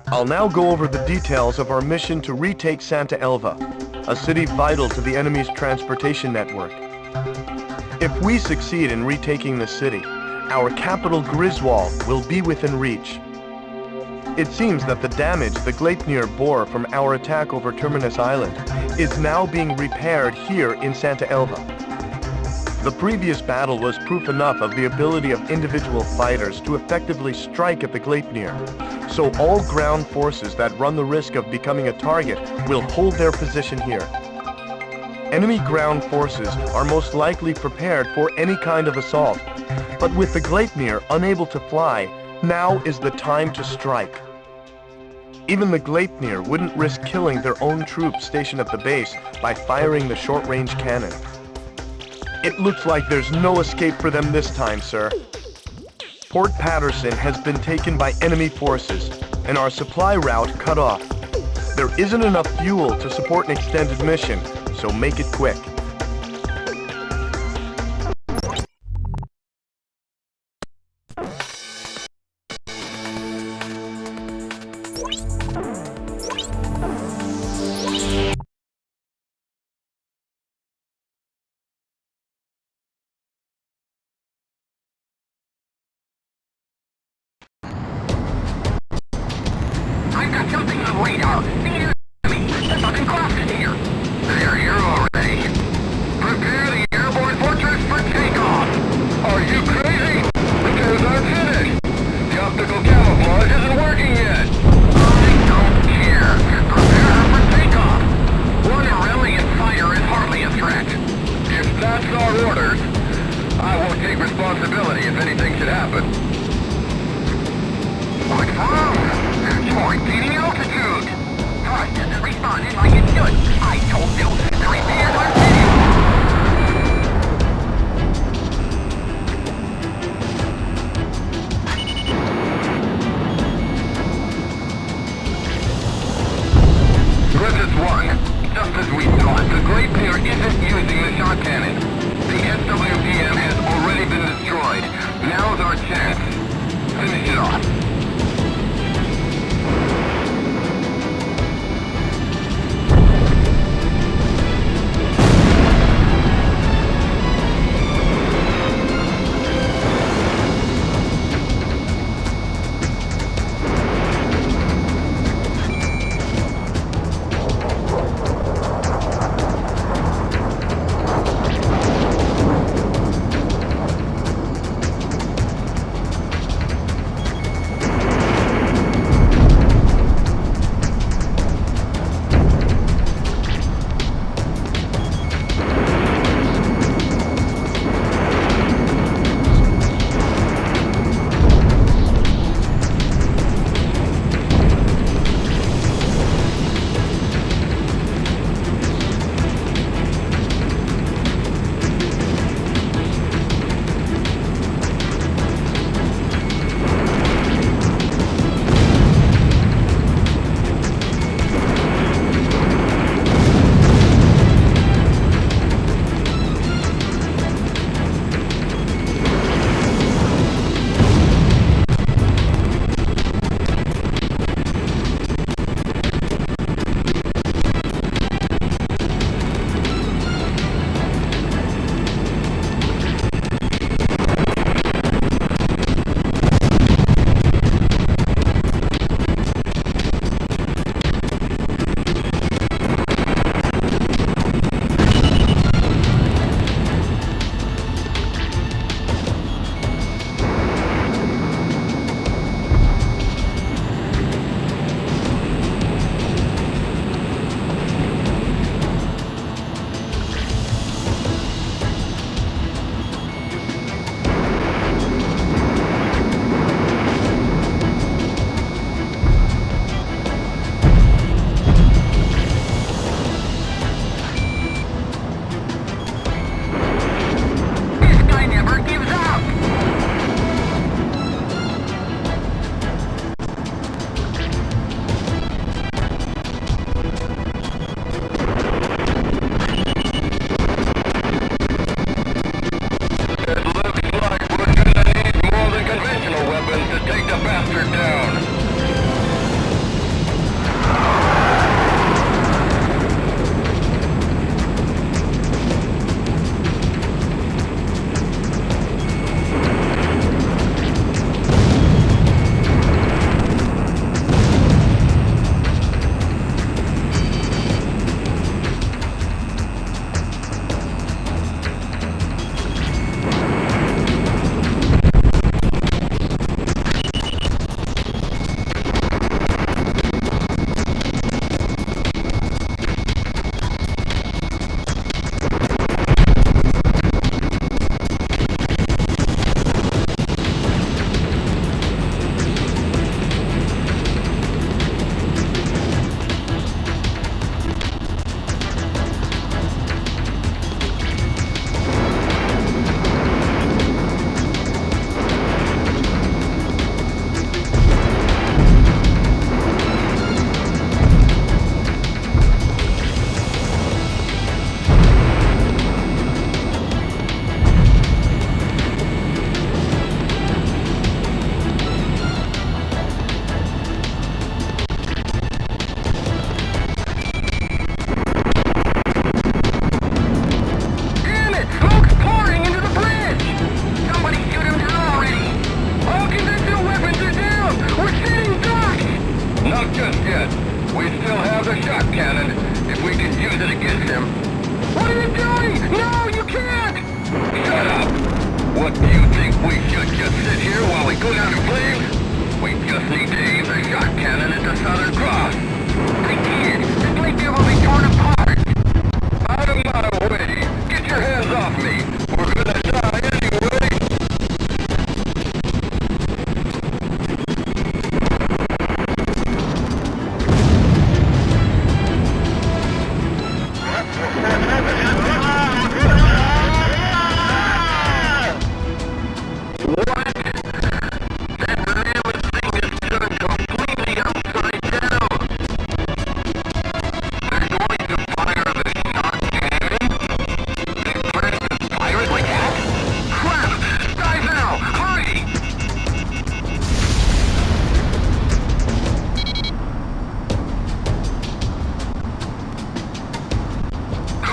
I'll now go over the details of our mission to retake Santa Elva, a city vital to the enemy's transportation network. If we succeed in retaking the city, our capital Griswold will be within reach. It seems that the damage the Gleipnir bore from our attack over Terminus Island is now being repaired here in Santa Elva. The previous battle was proof enough of the ability of individual fighters to effectively strike at the Gleipnir, so all ground forces that run the risk of becoming a target will hold their position here. Enemy ground forces are most likely prepared for any kind of assault, but with the Gleipnir unable to fly, now is the time to strike. Even the Gleipnir wouldn't risk killing their own troops stationed at the base by firing the short-range cannon. It looks like there's no escape for them this time, sir. Port Patterson has been taken by enemy forces, and our supply route cut off. There isn't enough fuel to support an extended mission, so make it quick. I've got something on radar. The enemy! The fucking craft is here! They're here already. Prepare the airborne fortress for takeoff! Are you crazy? The tours aren't finished! The optical camouflage isn't working yet! I don't care. Prepare her for takeoff! One Aurelian fire is hardly a threat. If that's our orders, I won't take responsibility if anything should happen. What's wrong? You're exceeding altitude! Thrust isn't responding like it should! I told you! The repairs are finished! Griffiths 1. Just as we thought, the Gleipnir isn't using the shot cannon. The SWPM has already been destroyed. Now's our chance. Finish it off. We should just sit here while we go down in flames? We just need to aim the shot cannon at the Southern Cross. I can't. The gleipnir will be torn apart. Out of my way. Get your hands off me. We're gonna die anyway.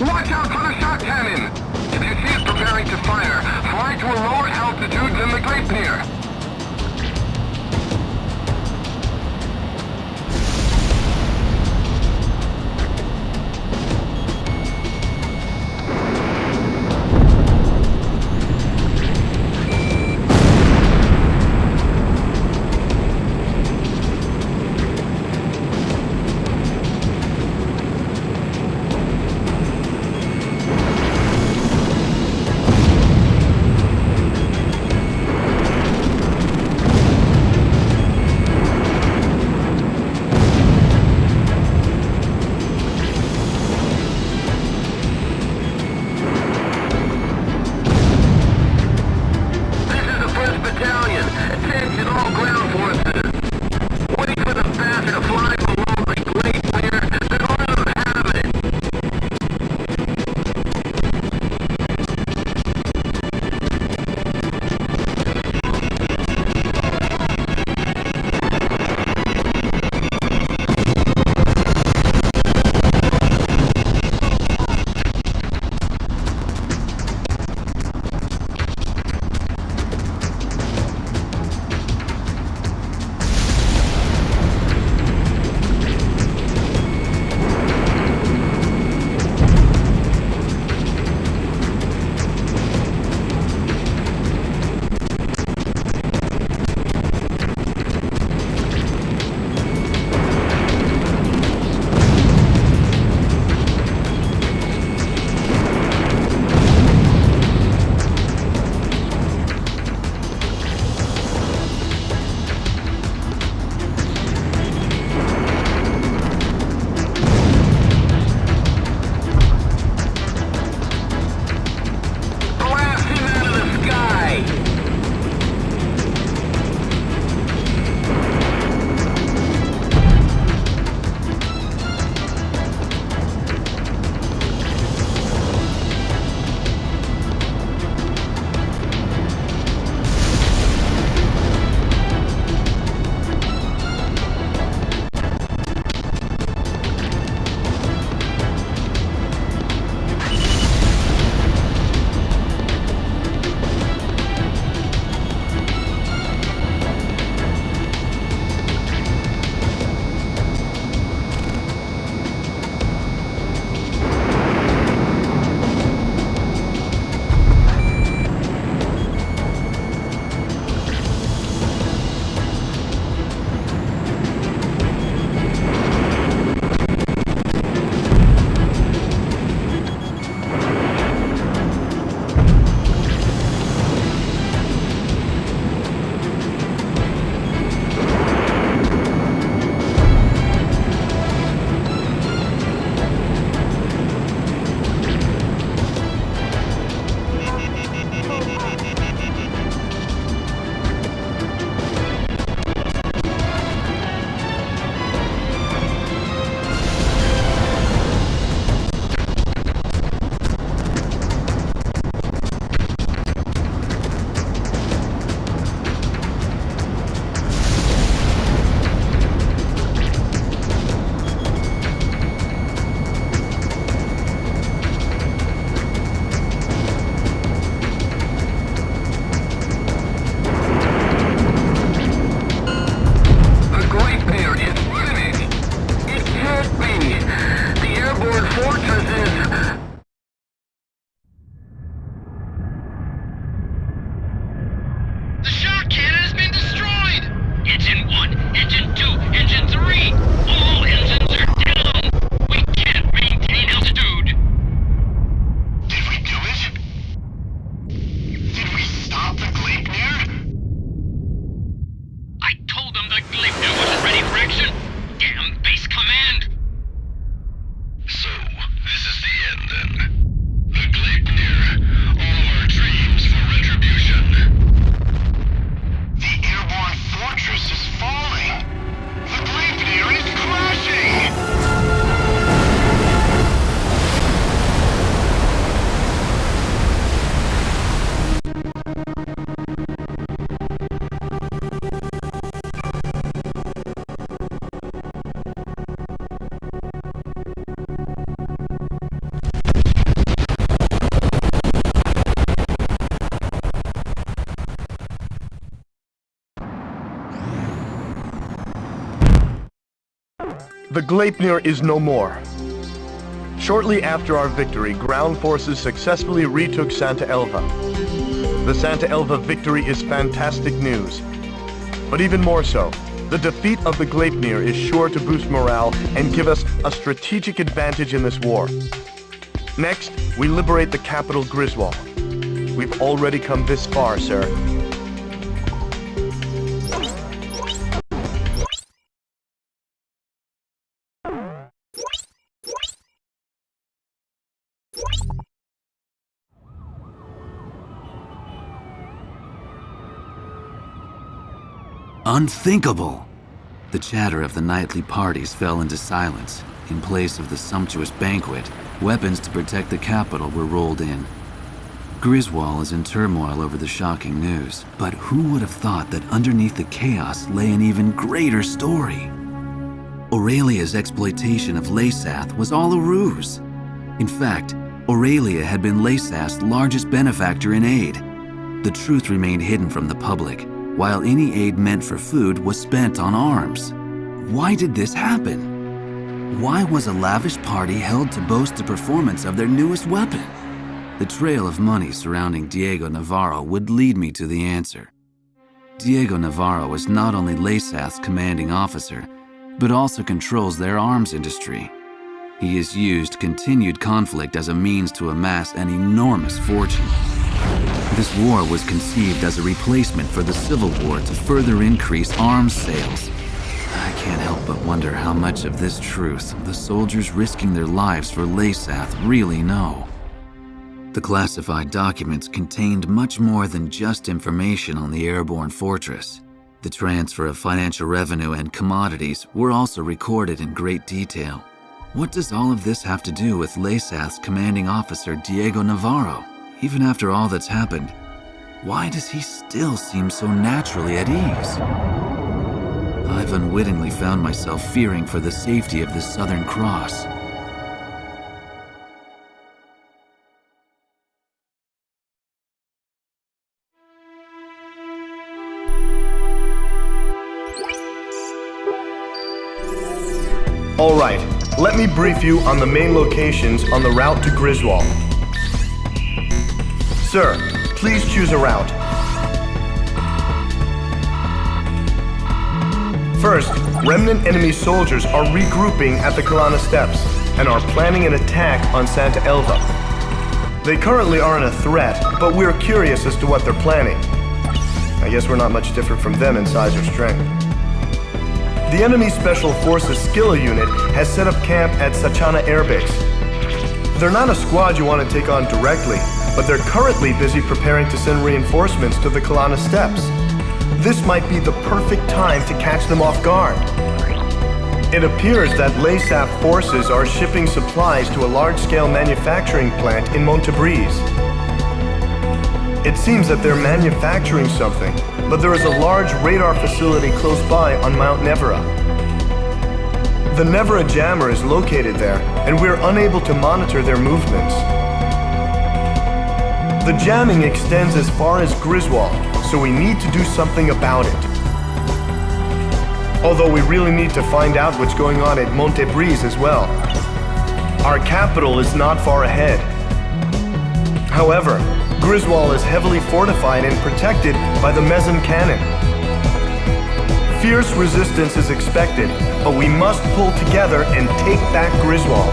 Watch out for the shot cannon! If you see it preparing to fire, fly to a lower altitude than the Gleipnir. again, then. The Gleipnir. All of our dreams for retribution. The airborne fortress is falling. The Gleipnir is crashing! The Gleipnir is no more. Shortly after our victory, ground forces successfully retook Santa Elva. The Santa Elva victory is fantastic news. But even more so, the defeat of the Gleipnir is sure to boost morale and give us a strategic advantage in this war. Next, we liberate the capital Griswold. We've already come this far, sir. Unthinkable! The chatter of the nightly parties fell into silence. In place of the sumptuous banquet, weapons to protect the capital were rolled in. Griswold is in turmoil over the shocking news, but who would have thought that underneath the chaos lay an even greater story? Aurelia's exploitation of Leysath was all a ruse. In fact, Aurelia had been Leysath's largest benefactor in aid. The truth remained hidden from the public, while any aid meant for food was spent on arms. Why did this happen? Why was a lavish party held to boast the performance of their newest weapon? The trail of money surrounding Diego Navarro would lead me to the answer. Diego Navarro is not only Leysath's commanding officer, but also controls their arms industry. He has used continued conflict as a means to amass an enormous fortune. This war was conceived as a replacement for the Civil War to further increase arms sales. I can't help but wonder how much of this truth the soldiers risking their lives for Leysath really know. The classified documents contained much more than just information on the airborne fortress. The transfer of financial revenue and commodities were also recorded in great detail. What does all of this have to do with Leysath's commanding officer Diego Navarro? Even after all that's happened, why does he still seem so naturally at ease? I've unwittingly found myself fearing for the safety of the Southern Cross. All right, let me brief you on the main locations on the route to Griswold. Sir, please choose a route. First, remnant enemy soldiers are regrouping at the Kalana Steps and are planning an attack on Santa Elva. They currently aren't a threat, but we're curious as to what they're planning. I guess we're not much different from them in size or strength. The enemy Special Forces Skilla unit has set up camp at Sachana Air Base. They're not a squad you want to take on directly, but they're currently busy preparing to send reinforcements to the Kalana Steps. This might be the perfect time to catch them off guard. It appears that Leysath forces are shipping supplies to a large-scale manufacturing plant in Montebriz. It seems that they're manufacturing something, but there is a large radar facility close by on Mount Nevera. The Nevera jammer is located there, and we're unable to monitor their movements. The jamming extends as far as Griswold, so we need to do something about it. Although we really need to find out what's going on at Montebriz as well. Our capital is not far ahead. However, Griswold is heavily fortified and protected by the Mezim cannon. Fierce resistance is expected, but we must pull together and take back Griswold.